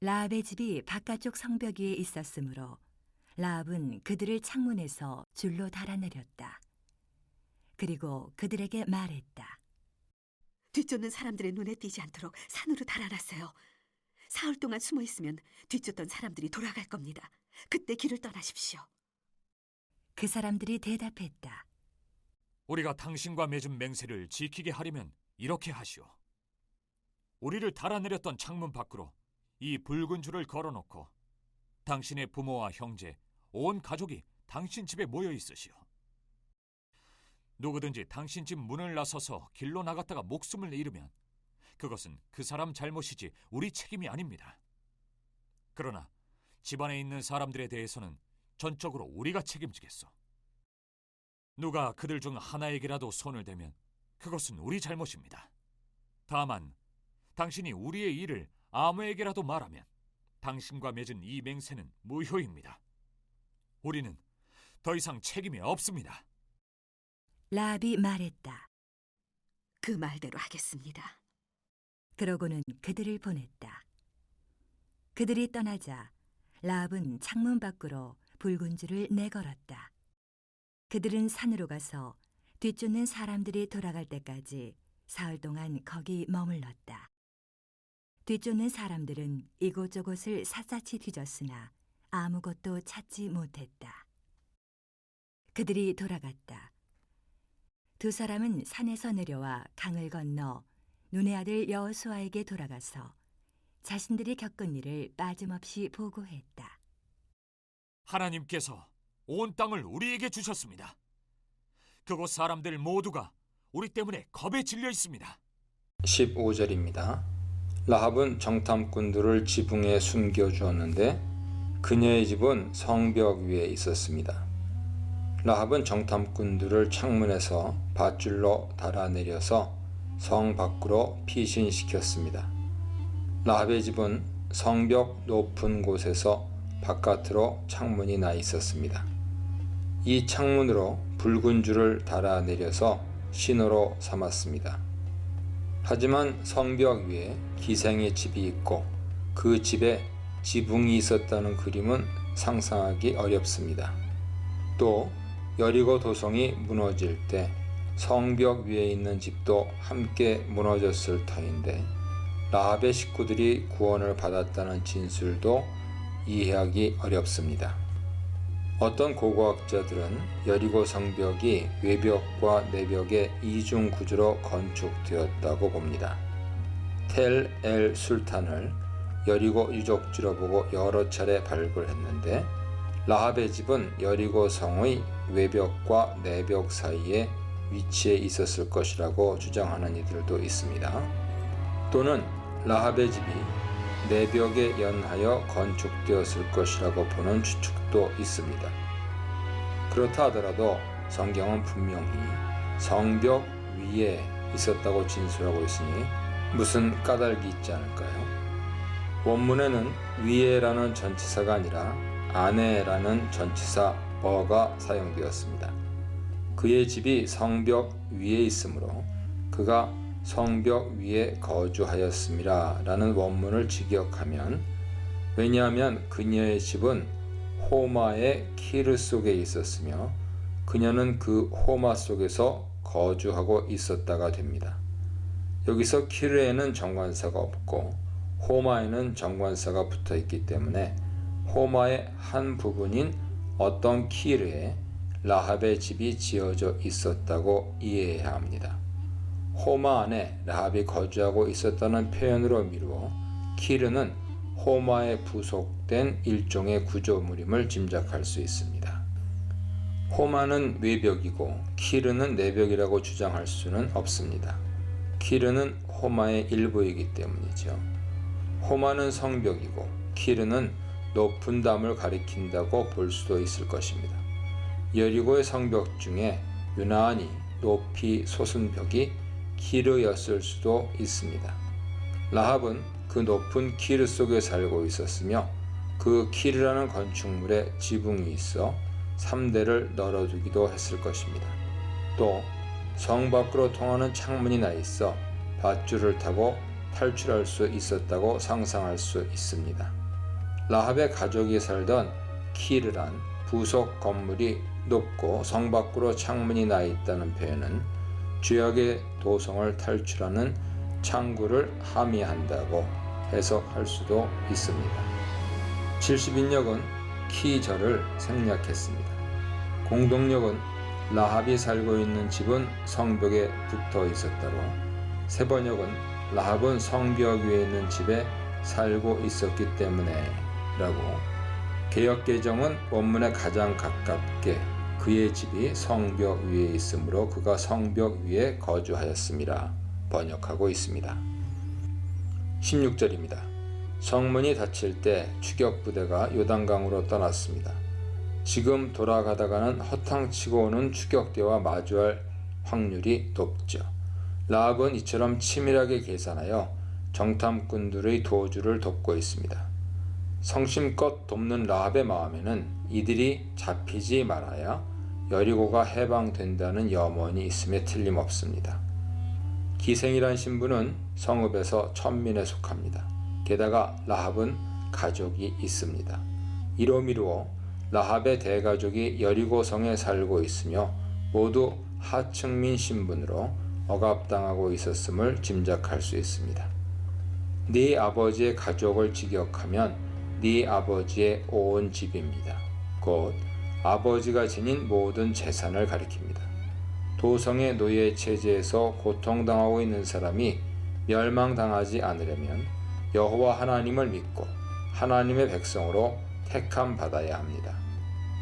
라합의 집이 바깥쪽 성벽 위에 있었으므로 라합은 그들을 창문에서 줄로 달아내렸다. 그리고 그들에게 말했다. 뒤쫓는 사람들의 눈에 띄지 않도록 산으로 달아놨어요. 사흘 동안 숨어 있으면 뒤쫓던 사람들이 돌아갈 겁니다. 그때 길을 떠나십시오. 그 사람들이 대답했다. 우리가 당신과 맺은 맹세를 지키게 하려면 이렇게 하시오. 우리를 달아내렸던 창문 밖으로 이 붉은 줄을 걸어놓고 당신의 부모와 형제, 온 가족이 당신 집에 모여 있으시오. 누구든지 당신 집 문을 나서서 길로 나갔다가 목숨을 잃으면 그것은 그 사람 잘못이지 우리 책임이 아닙니다. 그러나 집안에 있는 사람들에 대해서는 전적으로 우리가 책임지겠소. 누가 그들 중 하나에게라도 손을 대면 그것은 우리 잘못입니다. 다만 당신이 우리의 일을 아무에게라도 말하면 당신과 맺은 이 맹세는 무효입니다. 우리는 더 이상 책임이 없습니다. 라합이 말했다. 그 말대로 하겠습니다. 그러고는 그들을 보냈다. 그들이 떠나자 라합은 창문 밖으로 붉은 줄을 내걸었다. 그들은 산으로 가서 뒤쫓는 사람들이 돌아갈 때까지 사흘 동안 거기 머물렀다. 뒤쫓는 사람들은 이곳저곳을 샅샅이 뒤졌으나 아무것도 찾지 못했다. 그들이 돌아갔다. 두 사람은 산에서 내려와 강을 건너 눈의 아들 여호수아에게 돌아가서 자신들이 겪은 일을 빠짐없이 보고했다. 하나님께서 온 땅을 우리에게 주셨습니다. 그곳 사람들 모두가 우리 때문에 겁에 질려 있습니다. 15절입니다. 라합은 정탐꾼들을 지붕에 숨겨주었는데 그녀의 집은 성벽 위에 있었습니다. 라합은 정탐꾼들을 창문에서 밧줄로 달아내려서 성 밖으로 피신시켰습니다. 라합의 집은 성벽 높은 곳에서 바깥으로 창문이 나 있었습니다. 이 창문으로 붉은 줄을 달아내려서 신호로 삼았습니다. 하지만 성벽 위에 기생의 집이 있고 그 집에 지붕이 있었다는 그림은 상상하기 어렵습니다. 또 여리고 도성이 무너질 때 성벽 위에 있는 집도 함께 무너졌을 터인데 라합의 식구들이 구원을 받았다는 진술도 이해하기 어렵습니다. 어떤 고고학자들은 여리고 성벽이 외벽과 내벽의 이중 구조로 건축되었다고 봅니다. 텔 엘 술탄을 여리고 유적지로 보고 여러 차례 발굴했는데 라합의 집은 여리고 성의 외벽과 내벽 사이에 위치해 있었을 것이라고 주장하는 이들도 있습니다. 또는 라합의 집이 내벽에 연하여 건축되었을 것이라고 보는 추측도 있습니다. 그렇다 하더라도 성경은 분명히 성벽 위에 있었다고 진술하고 있으니 무슨 까닭이 있지 않을까요? 원문에는 위에라는 전치사가 아니라 안에라는 전치사 버가 사용되었습니다. 그의 집이 성벽 위에 있으므로 그가 성벽 위에 거주하였음이라 라는 원문을 직역하면, 왜냐하면 그녀의 집은 호마의 키르 속에 있었으며 그녀는 그 호마 속에서 거주하고 있었다가 됩니다. 여기서 키르에는 정관사가 없고 호마에는 정관사가 붙어 있기 때문에 호마의 한 부분인 어떤 키르에 라합의 집이 지어져 있었다고 이해해야 합니다. 호마 안에 라합이 거주하고 있었다는 표현으로 미루어 키르는 호마에 부속된 일종의 구조물임을 짐작할 수 있습니다. 호마는 외벽이고 키르는 내벽이라고 주장할 수는 없습니다. 키르는 호마의 일부이기 때문이죠. 호마는 성벽이고 키르는 높은 담을 가리킨다고 볼 수도 있을 것입니다. 여리고의 성벽 중에 유난히 높이 솟은 벽이 키르였을 수도 있습니다. 라합은 그 높은 키르 속에 살고 있었으며 그 키르라는 건축물에 지붕이 있어 3대를 널어두기도 했을 것입니다. 또 성 밖으로 통하는 창문이 나 있어 밧줄을 타고 탈출할 수 있었다고 상상할 수 있습니다. 라합의 가족이 살던 키르란 부속 건물이 높고 성 밖으로 창문이 나 있다는 표현은 죄악의 도성을 탈출하는 창구를 함의한다고 해석할 수도 있습니다. 70인역은 키절을 생략했습니다. 공동역은 라합이 살고 있는 집은 성벽에 붙어 있었다로, 세번역은 라합은 성벽 위에 있는 집에 살고 있었기 때문에 라고, 개역개정은 원문에 가장 가깝게 그의 집이 성벽 위에 있으므로 그가 성벽 위에 거주하였습니다 번역하고 있습니다. 16절입니다. 성문이 닫힐 때 추격부대가 요단강으로 떠났습니다. 지금 돌아가다가는 허탕치고 오는 추격대와 마주할 확률이 높죠. 라합은 이처럼 치밀하게 계산하여 정탐꾼들의 도주를 돕고 있습니다. 성심껏 돕는 라합의 마음에는 이들이 잡히지 말아야 여리고가 해방된다는 염원이 있음에 틀림없습니다. 기생이란 신부는 성읍에서 천민에 속합니다. 게다가 라합은 가족이 있습니다. 이로미루어 라합의 대가족이 여리고 성에 살고 있으며 모두 하층민 신분으로 억압당하고 있었음을 짐작할 수 있습니다. 네 아버지의 가족을 직역하면 네 아버지의 온 집입니다. 곧 아버지가 지닌 모든 재산을 가리킵니다. 도성의 노예 체제에서 고통당하고 있는 사람이 멸망당하지 않으려면 여호와 하나님을 믿고 하나님의 백성으로 택함 받아야 합니다.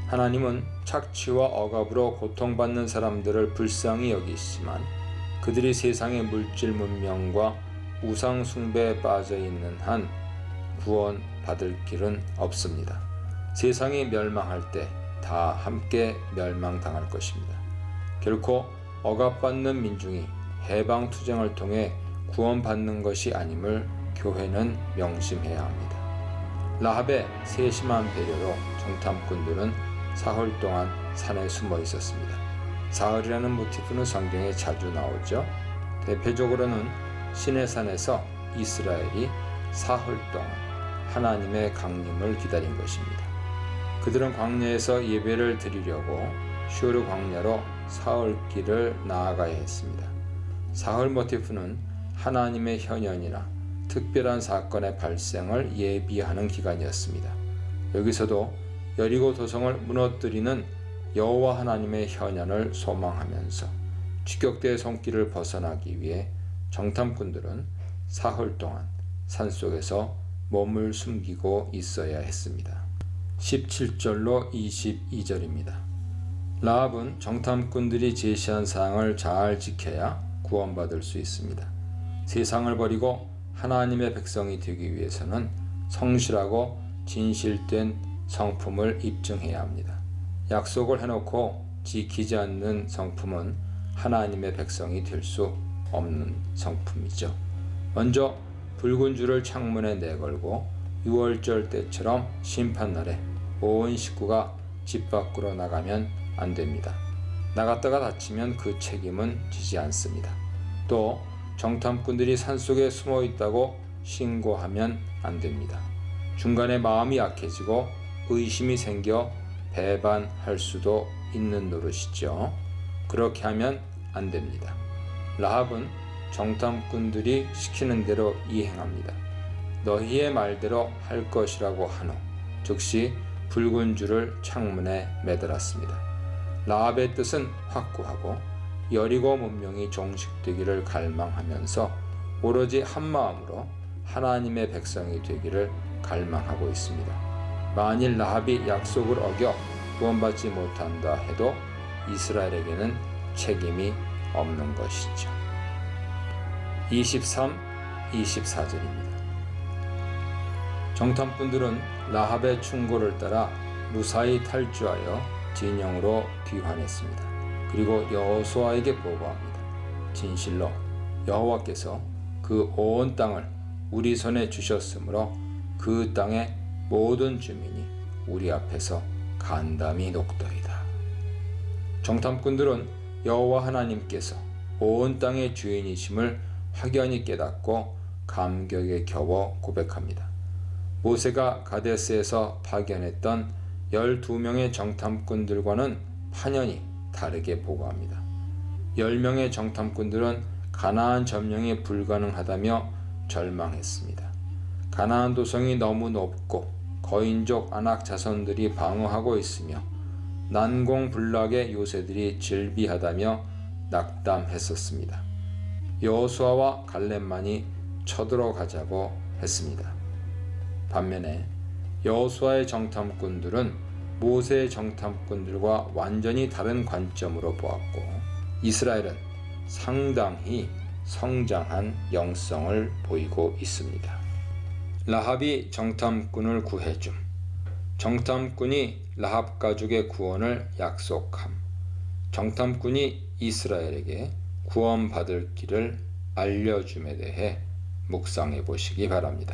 하나님은 착취와 억압으로 고통받는 사람들을 불쌍히 여기시지만 그들이 세상의 물질 문명과 우상 숭배에 빠져 있는 한 구원 받을 길은 없습니다. 세상이 멸망할 때 다 함께 멸망당할 것입니다. 결코 억압받는 민중이 해방 투쟁을 통해 구원받는 것이 아님을 교회는 명심해야 합니다. 라합의 세심한 배려로 정탐꾼들은 사흘 동안 산에 숨어 있었습니다. 사흘이라는 모티프는 성경에 자주 나오죠. 대표적으로는 시내산에서 이스라엘이 사흘 동안 하나님의 강림을 기다린 것입니다. 그들은 광야에서 예배를 드리려고 슈르 광야로 사흘길을 나아가야 했습니다. 사흘 모티프는 하나님의 현현이나 특별한 사건의 발생을 예비하는 기간이었습니다. 여기서도 여리고 도성을 무너뜨리는 여호와 하나님의 현현을 소망하면서 추격대의 손길을 벗어나기 위해 정탐꾼들은 사흘 동안 산속에서 몸을 숨기고 있어야 했습니다. 17절로 22절입니다. 라합은 정탐꾼들이 제시한 사항을 잘 지켜야 구원받을 수 있습니다. 세상을 버리고 하나님의 백성이 되기 위해서는 성실하고 진실된 성품을 입증해야 합니다. 약속을 해놓고 지키지 않는 성품은 하나님의 백성이 될 수 없는 성품이죠. 먼저 붉은 줄을 창문에 내걸고 6월절 때처럼 심판날에 온 식구가 집 밖으로 나가면 안 됩니다. 나갔다가 다치면 그 책임은 지지 않습니다. 또 정탐꾼들이 산속에 숨어 있다고 신고하면 안 됩니다. 중간에 마음이 약해지고 의심이 생겨 배반할 수도 있는 노릇이죠. 그렇게 하면 안 됩니다. 라합은 정탐꾼들이 시키는 대로 이행합니다. 너희의 말대로 할 것이라고 하노. 즉시 붉은 줄을 창문에 매달았습니다. 라합의 뜻은 확고하고 여리고 문명이 종식되기를 갈망하면서 오로지 한 마음으로 하나님의 백성이 되기를 갈망하고 있습니다. 만일 라합이 약속을 어겨 구원받지 못한다 해도 이스라엘에게는 책임이 없는 것이죠. 23, 24절입니다. 정탐꾼들은 라합의 충고를 따라 무사히 탈주하여 진영으로 귀환했습니다. 그리고 여호수아에게 보고합니다. 진실로 여호와께서 그 온 땅을 우리 손에 주셨으므로 그 땅의 모든 주민이 우리 앞에서 간담이 녹더이다. 정탐꾼들은 여호와 하나님께서 온 땅의 주인이심을 확연히 깨닫고 감격에 겨워 고백합니다. 모세가 가데스에서 파견했던 12명의 정탐꾼들과는 판연히 다르게 보고합니다. 10명의 정탐꾼들은 가나안 점령이 불가능하다며 절망했습니다. 가나안 도성이 너무 높고 거인족 안악 자손들이 방어하고 있으며 난공불락의 요새들이 질비하다며 낙담했었습니다. 여호수아와 갈렙만이 쳐들어가자고 했습니다. 반면에 여호수아의 정탐꾼들은 모세의 정탐꾼들과 완전히 다른 관점으로 보았고 이스라엘은 상당히 성장한 영성을 보이고 있습니다. 라합이 정탐꾼을 구해줌. 정탐꾼이 라합 가족의 구원을 약속함. 정탐꾼이 이스라엘에게 구원받을 길을 알려줌에 대해 묵상해 보시기 바랍니다.